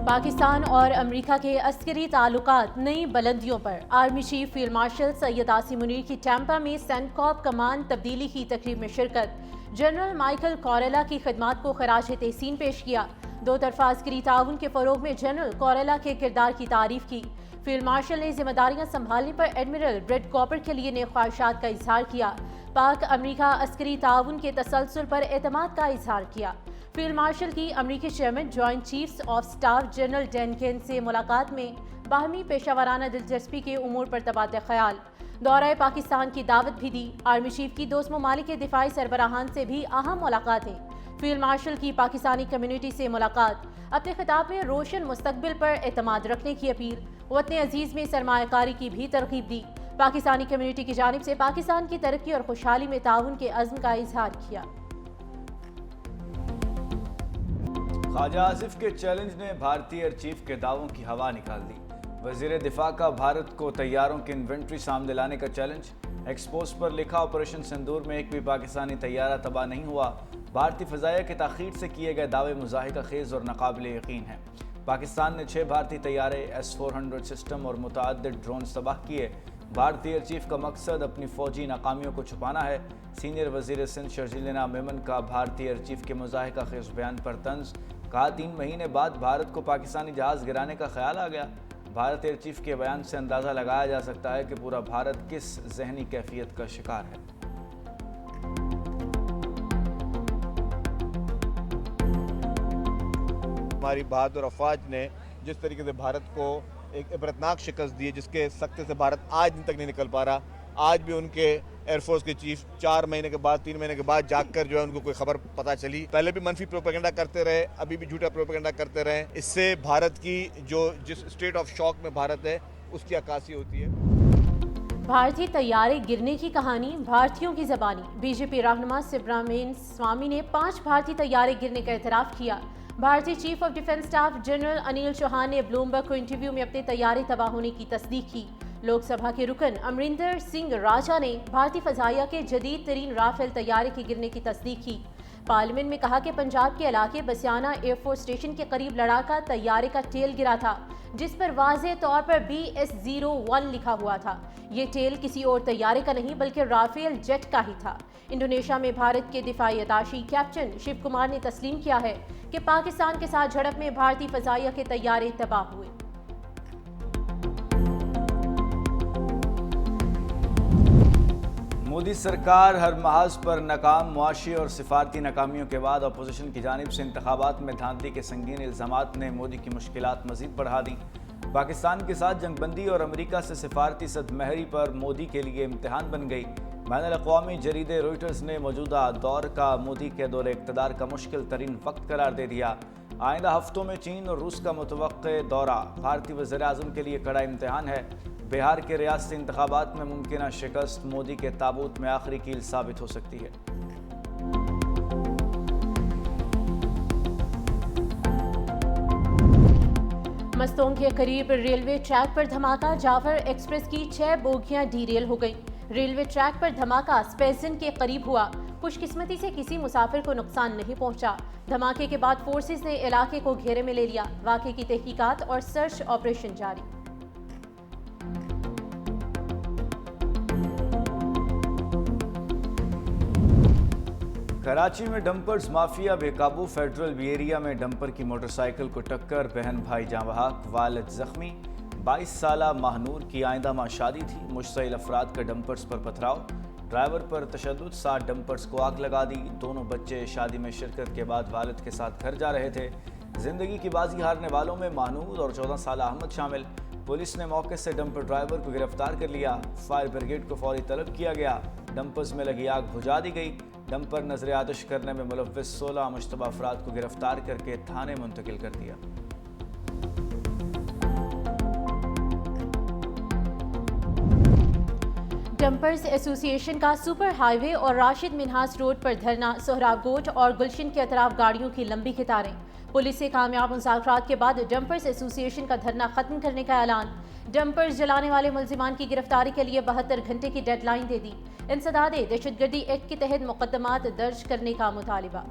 پاکستان اور امریکہ کے عسکری تعلقات نئی بلندیوں پر۔ Army chief field marshal Syed Asim Munir کی ٹیمپا میں سینٹکاپ کمان تبدیلی کی تقریب میں شرکت۔ جنرل مائیکل کوریلا کی خدمات کو خراج تحسین پیش کیا۔ دو طرفہ عسکری تعاون کے فروغ میں جنرل کوریلا کے کردار کی تعریف کی۔ فیلڈ مارشل نے ذمہ داریاں سنبھالنے پر ایڈمرل بریڈ کاپر کے لیے نیک خواہشات کا اظہار کیا۔ پاک امریکہ عسکری تعاون کے تسلسل پر اعتماد کا اظہار کیا۔ فیلڈ مارشل کی امریکی chairman joint chiefs of staff general Dan Caine سے ملاقات میں باہمی پیشہ ورانہ دلچسپی کے امور پر تبادلہ خیال۔ دورہ پاکستان کی دعوت بھی دی۔ آرمی چیف کی دوست ممالک کے دفاعی سربراہان سے بھی اہم ملاقاتیں۔ فیلڈ مارشل کی پاکستانی کمیونٹی سے ملاقات۔ اپنے خطاب میں روشن مستقبل پر اعتماد رکھنے کی اپیل۔ وطن عزیز میں سرمایہ کاری کی بھی ترغیب دی۔ پاکستانی کمیونٹی کی جانب سے پاکستان کی ترقی اور خوشحالی میں تعاون کے عزم کا اظہار کیا۔ خواجہ آصف کے چیلنج نے بھارتی ایئر چیف کے دعووں کی ہوا نکال دی۔ وزیر دفاع کا بھارت کو طیاروں کی انوینٹری سامنے لانے کا چیلنج۔ ایکسپوز پر لکھا آپریشن سندور میں ایک بھی پاکستانی طیارہ تباہ نہیں ہوا۔ بھارتی فضائیہ کے تاخیر سے کیے گئے دعوے مضحکہ خیز اور ناقابل یقین ہیں۔ پاکستان نے 6 بھارتی طیارے S-400 سسٹم اور متعدد ڈرونز تباہ کیے۔ بھارتی ایئر چیف کا مقصد اپنی فوجی ناکامیوں کو چھپانا ہے۔ سینئر وزیر سندھ شرجیلا میمن کا بھارتی ایئر چیف کے مضحکہ خیز بیان پر طنز۔ کہا 3 مہینے بعد بھارت کو پاکستانی جہاز گرانے کا خیال آ گیا۔ بھارت ایئر چیف کے بیان سے اندازہ لگایا جا سکتا ہے کہ پورا بھارت کس ذہنی کیفیت کا شکار ہے۔ ہماری بہادر افواج نے جس طریقے سے بھارت کو ایک عبرتناک شکست دی، جس کے سکتے سے بھارت آج دن تک نہیں نکل پا رہا۔ آج بھی ان کے ایئر فورس کے چیف 4 مہینے کے بعد 3 مہینے کے بعد جاگ کر جو ہے ان کو کوئی خبر پتہ چلی۔ پہلے بھی منفی پروپیگنڈا کرتے رہے، ابھی بھی جھوٹا پروپیگنڈا کرتے رہے۔ اس سے بھارت کی جس اسٹیٹ آف شاک میں بھارت ہے اس کی عکاسی ہوتی ہے۔ بھارتی طیارے گرنے کی کہانی بھارتیوں کی زبانی۔ بی جے پی رہنما سبرامین سوامی نے 5 بھارتی طیارے گرنے کا اعتراف کیا۔ بھارتی chief of defence staff general Anil Chauhan نے بلومبرگ کو انٹرویو میں اپنے طیارے تباہ ہونے کی تصدیق کی۔ لوک سبھا کے رکن امریندر سنگھ راجا نے بھارتی فضائیہ کے جدید ترین رافیل طیارے کے گرنے کی تصدیق کی۔ پارلیمنٹ میں کہا کہ پنجاب کے علاقے بسیانہ ایئر فورس اسٹیشن کے قریب لڑاکا طیارے کا ٹیل گرا تھا، جس پر واضح طور پر BS-01 لکھا ہوا تھا۔ یہ ٹیل کسی اور طیارے کا نہیں بلکہ رافیل جیٹ کا ہی تھا۔ انڈونیشیا میں بھارت کے دفاعی اتاشی کیپٹن شیو کمار نے تسلیم کیا ہے کہ پاکستان کے ساتھ جھڑپ میں بھارتی فضائیہ کے طیارے تباہ ہوئے۔ مودی سرکار ہر محاذ پر ناکام۔ معاشی اور سفارتی ناکامیوں کے بعد اپوزیشن کی جانب سے انتخابات میں دھاندلی کے سنگین الزامات نے مودی کی مشکلات مزید بڑھا دیں۔ پاکستان کے ساتھ جنگ بندی اور امریکہ سے سفارتی صد مہری پر مودی کے لیے امتحان بن گئی۔ بین الاقوامی جریدے روئٹرز نے موجودہ دور کا مودی کے دور اقتدار کا مشکل ترین وقت قرار دے دیا۔ آئندہ ہفتوں میں چین اور روس کا متوقع دورہ بھارتی وزیر اعظم کے لیے کڑا امتحان ہے۔ بہار کے ریاستی انتخابات میں ممکنہ شکست مودی کے تابوت میں آخری کیل ثابت ہو سکتی ہے۔ مستونگ کے قریب ریلوے ٹریک پر دھماکہ۔ جعفر ایکسپریس کی 6 بوگیاں ڈی ریل ہو گئیں۔ ریلوے ٹریک پر دھماکہ اسپیسن کے قریب ہوا۔ خوش قسمتی سے کسی مسافر کو نقصان نہیں پہنچا۔ دھماکے کے بعد فورسز نے علاقے کو گھیرے میں لے لیا۔ واقعے کی تحقیقات اور سرچ آپریشن جاری۔ کراچی میں ڈمپرز مافیا بے قابو۔ فیڈرل وی ایریا میں ڈمپر کی موٹر سائیکل کو ٹکر، بہن بھائی جاں بحق، والد زخمی۔ 22 سالہ ماہنور کی آئندہ ماہ شادی تھی۔ مشتعل افراد کا ڈمپرز پر پتھراؤ، ڈرائیور پر تشدد، 7 ڈمپرز کو آگ لگا دی۔ دونوں بچے شادی میں شرکت کے بعد والد کے ساتھ گھر جا رہے تھے۔ زندگی کی بازی ہارنے والوں میں ماہنور اور 14 سالہ احمد شامل۔ پولیس نے موقع سے ڈمپر ڈرائیور کو گرفتار کر لیا۔ فائر بریگیڈ کو فوری طلب کیا گیا۔ ڈمپرز میں لگی آگ بجھا دی گئی۔ ڈمپر نظر آتش کرنے میں ملوث 16 مشتبہ افراد کو گرفتار کر کے تھانے منتقل کر دیا۔ ڈمپرز ایسوسی ایشن کا سپر ہائی وے اور راشد منہاس روڈ پر دھرنا۔ سہراب گوٹ اور گلشن کے اطراف گاڑیوں کی لمبی قطاریں۔ پولیس سے کامیاب مذاکرات کے بعد ڈمپرز ایسوسی ایشن کا دھرنا ختم کرنے کا اعلان۔ ڈمپرز جلانے والے ملزمان کی گرفتاری کے لیے 72 گھنٹے کی ڈیڈ لائن دے دی۔ انسداد دہشت گردی ایکٹ کے تحت مقدمات درج کرنے کا مطالبہ۔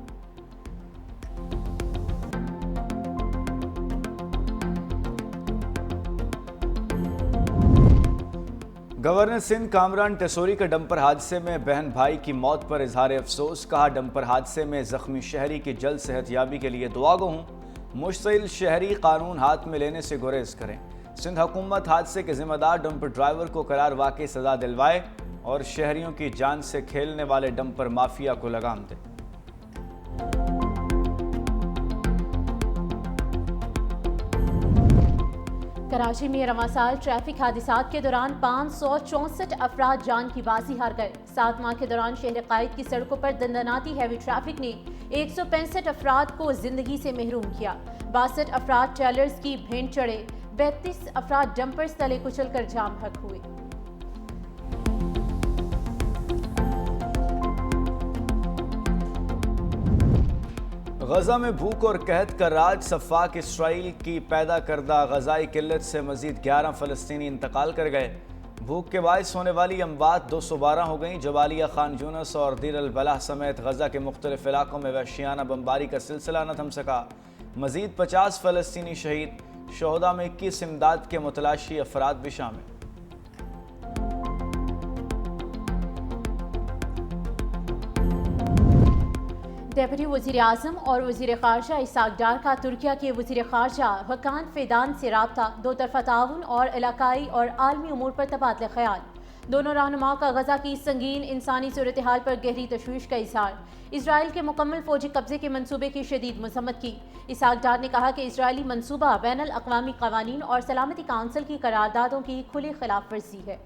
گورنر سندھ کامران ٹیسوری کا ڈمپر حادثے میں بہن بھائی کی موت پر اظہار افسوس، کہا ڈمپر حادثے میں زخمی شہری کی جلد صحت یابی کے لیے دعا گو ہوں، مشتعل شہری قانون ہاتھ میں لینے سے گریز کریں۔ سندھ حکومت حادثے کے ذمہ دار ڈمپر ڈرائیور کو قرار واقعی سزا دلوائے اور شہریوں کی جان سے کھیلنے والے ڈمپر مافیا کو لگام دے۔ کراچی میں رواں سال ٹریفک حادثات کے دوران 564 افراد جان کی بازی ہار گئے۔ 7 ماہ کے دوران شہر قائد کی سڑکوں پر دندناتی ہیوی ٹریفک نے 165 افراد کو زندگی سے محروم کیا۔ 62 افراد ٹریلرز کی بھینٹ چڑھے، 32 افراد ڈمپرز تلے کچل کر جام بھگ ہوئے۔ غزہ میں بھوک اور قحط کا راج، سفاک اسرائیل کی پیدا کردہ غذائی قلت سے مزید 11 فلسطینی انتقال کر گئے۔ بھوک کے باعث ہونے والی اموات 212 ہو گئیں۔ جبالیہ، خان یونس اور دیر البلح سمیت غزہ کے مختلف علاقوں میں وحشیانہ بمباری کا سلسلہ نہ تھم سکا۔ مزید 50 فلسطینی شہید، شہداء میں 21 امداد کے متلاشی افراد بھی شامل۔ ڈیپٹی وزیر اعظم اور وزیر خارجہ اسحاق ڈار کا ترکیہ کے وزیر خارجہ حکان فیدان سے رابطہ، دو طرفہ تعاون اور علاقائی اور عالمی امور پر تبادلہ خیال۔ دونوں رہنماؤں کا غزہ کی سنگین انسانی صورتحال پر گہری تشویش کا اظہار۔ اسرائیل کے مکمل فوجی قبضے کے منصوبے کی شدید مذمت کی۔ اسحاق ڈار نے کہا کہ اسرائیلی منصوبہ بین الاقوامی قوانین اور سلامتی کونسل کی قراردادوں کی کھلی خلاف ورزی ہے۔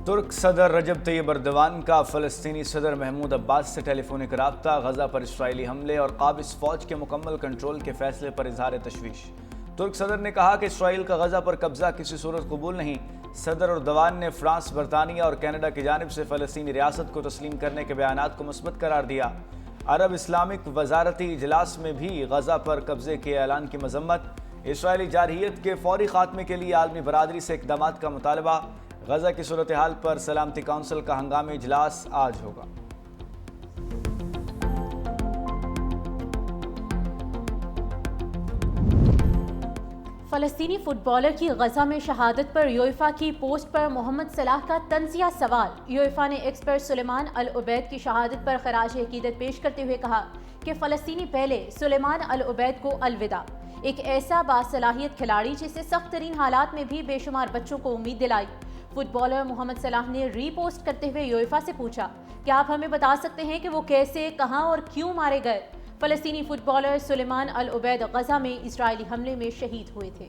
ترک صدر رجب طیب اردوان کا فلسطینی صدر محمود عباس سے ٹیلی فونک رابطہ، غزہ پر اسرائیلی حملے اور قابض فوج کے مکمل کنٹرول کے فیصلے پر اظہار تشویش۔ ترک صدر نے کہا کہ اسرائیل کا غزہ پر قبضہ کسی صورت قبول نہیں۔ صدر اردوان نے فرانس، برطانیہ اور کینیڈا کی جانب سے فلسطینی ریاست کو تسلیم کرنے کے بیانات کو مثبت قرار دیا۔ عرب اسلامک وزارتی اجلاس میں بھی غزہ پر قبضے کے اعلان کی مذمت۔ اسرائیلی جارحیت کے فوری خاتمے کے لیے عالمی برادری سے اقدامات کا مطالبہ۔ غزہ کی صورتحال پر سلامتی کونسل کا ہنگامی اجلاس آج ہوگا۔ فلسطینی فٹ بالر کی غزہ میں شہادت پر یویفا کی پوسٹ پر محمد صلاح کا طنزیہ سوال۔ یویفا نے ایکس پر سلیمان العبید کی شہادت پر خراج عقیدت پیش کرتے ہوئے کہا کہ فلسطینی پہلے، سلیمان العبید کو الوداع۔ ایک ایسا باصلاحیت کھلاڑی جسے سخت ترین حالات میں بھی بے شمار بچوں کو امید دلائی۔ فٹ بالر محمد صلاح نے ری پوسٹ کرتے ہوئے یویفا سے پوچھا، کیا آپ ہمیں بتا سکتے ہیں کہ وہ کیسے، کہاں اور کیوں مارے گئے؟ فلسطینی فٹ بالر سلیمان العبید غزہ میں اسرائیلی حملے میں شہید ہوئے تھے۔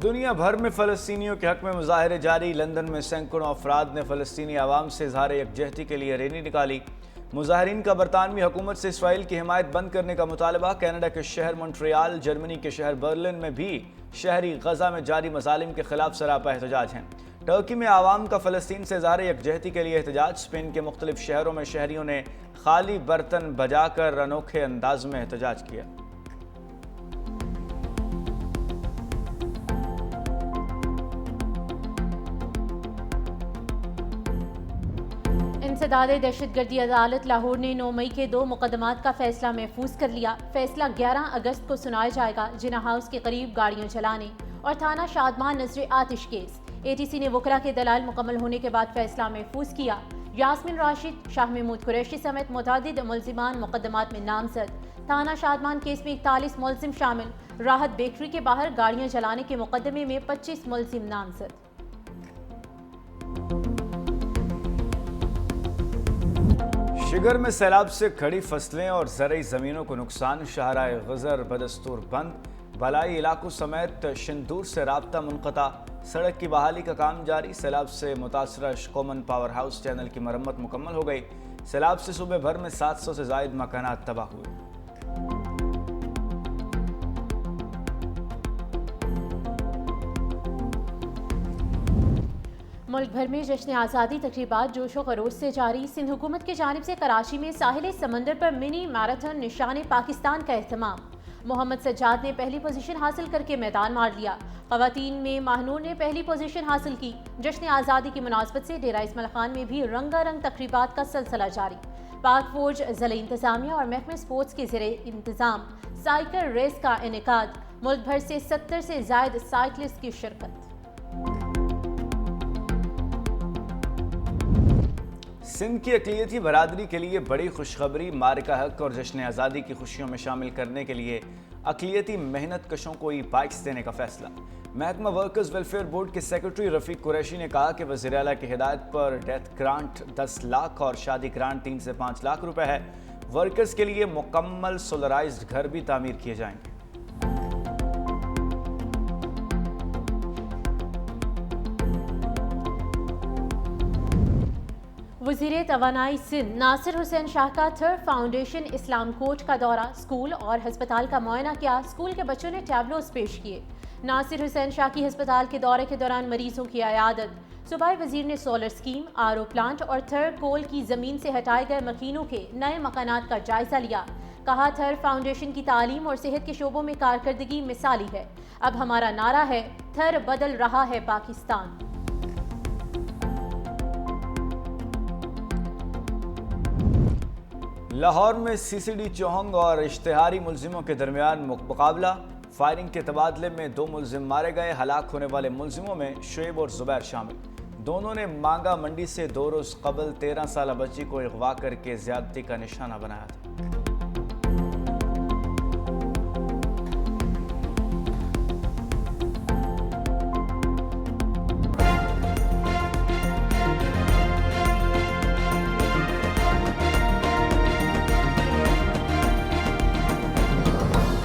دنیا بھر میں فلسطینیوں کے حق میں مظاہرے جاری۔ لندن میں سینکڑوں افراد نے فلسطینی عوام سے اظہار یکجہتی کے لیے ریلی نکالی۔ مظاہرین کا برطانوی حکومت سے اسرائیل کی حمایت بند کرنے کا مطالبہ۔ کینیڈا کے شہر مونٹریال، جرمنی کے شہر برلن میں بھی شہری غزہ میں جاری مظالم کے خلاف سراپا احتجاج ہیں۔ ٹرکی میں عوام کا فلسطین سے اظہار یکجہتی کے لیے احتجاج۔ اسپین کے مختلف شہروں میں شہریوں نے خالی برتن بجا کر انوکھے انداز میں احتجاج کیا۔ انسداد دہشت گردی عدالت لاہور نے 9 مئی کے 2 مقدمات کا فیصلہ محفوظ کر لیا۔ فیصلہ 11 اگست کو سنایا جائے گا۔ جناح ہاؤس کے قریب گاڑیاں چلانے اور تھانہ شادمان نذر آتش کیس۔ اے ٹی سی نے وکلاء کے دلائل مکمل ہونے کے بعد فیصلہ محفوظ کیا۔ یاسمین راشد، شاہ محمود قریشی سمیت متعدد ملزمان مقدمات میں نامزد۔ تھانہ شادمان کیس میں 41 ملزم شامل۔ راحت بیکری کے باہر گاڑیاں چلانے کے مقدمے میں 25 ملزم نامزد۔ شگر میں سیلاب سے کھڑی فصلیں اور زرعی زمینوں کو نقصان۔ شاہراہ غزر بدستور بند۔ بالائی علاقوں سمیت شندور سے رابطہ منقطع۔ سڑک کی بحالی کا کام جاری۔ سیلاب سے متاثرہ شکومن پاور ہاؤس چینل کی مرمت مکمل ہو گئی۔ سیلاب سے صوبے بھر میں 700 سے زائد مکانات تباہ ہوئے۔ ملک بھر میں جشن آزادی تقریبات جوش و خروش سے جاری۔ سندھ حکومت کی جانب سے کراچی میں ساحل سمندر پر منی میراتھن نشان پاکستان کا اہتمام۔ محمد سجاد نے پہلی پوزیشن حاصل کر کے میدان مار لیا۔ خواتین میں ماہنور نے پہلی پوزیشن حاصل کی۔ جشن آزادی کی مناسبت سے ڈیرہ اسماعیل خان میں بھی رنگا رنگ تقریبات کا سلسلہ جاری۔ پاک فوج، ضلع انتظامیہ اور محکمہ اسپورٹس کے زیر انتظام سائیکل ریس کا انعقاد۔ ملک بھر سے 70 سے زائد سائیکلسٹ کی شرکت۔ سندھ کی اقلیتی برادری کے لیے بڑی خوشخبری، معرکہ حق اور جشن آزادی کی خوشیوں میں شامل کرنے کے لیے اقلیتی محنت کشوں کو ای بائکس دینے کا فیصلہ۔ محکمہ ورکرز ویلفیئر بورڈ کے سیکرٹری رفیق قریشی نے کہا کہ وزیر اعلیٰ کی ہدایت پر ڈیتھ گرانٹ 10 لاکھ اور شادی گرانٹ 3 سے 5 لاکھ روپے ہے۔ ورکرز کے لیے مکمل سولرائزڈ گھر بھی تعمیر کیے جائیں گے۔ وزیر توانائی سندھ ناصر حسین شاہ کا تھر فاؤنڈیشن اسلام کوٹ کا دورہ، اسکول اور ہسپتال کا معائنہ کیا۔ اسکول کے بچوں نے ٹیبلوز پیش کیے۔ ناصر حسین شاہ کی ہسپتال کے دورے کے دوران مریضوں کی عیادت۔ صوبائی وزیر نے سولر اسکیم، RO پلانٹ اور تھر کول کی زمین سے ہٹائے گئے مکینوں کے نئے مکانات کا جائزہ لیا۔ کہا تھر فاؤنڈیشن کی تعلیم اور صحت کے شعبوں میں کارکردگی مثالی ہے۔ اب ہمارا نعرہ ہے تھر بدل رہا ہے پاکستان۔ لاہور میں CCD چوہنگ اور اشتہاری ملزموں کے درمیان مقابلہ، فائرنگ کے تبادلے میں 2 ملزم مارے گئے۔ ہلاک ہونے والے ملزموں میں شعیب اور زبیر شامل۔ دونوں نے مانگا منڈی سے 2 روز قبل 13 سالہ بچی کو اغوا کر کے زیادتی کا نشانہ بنایا تھا۔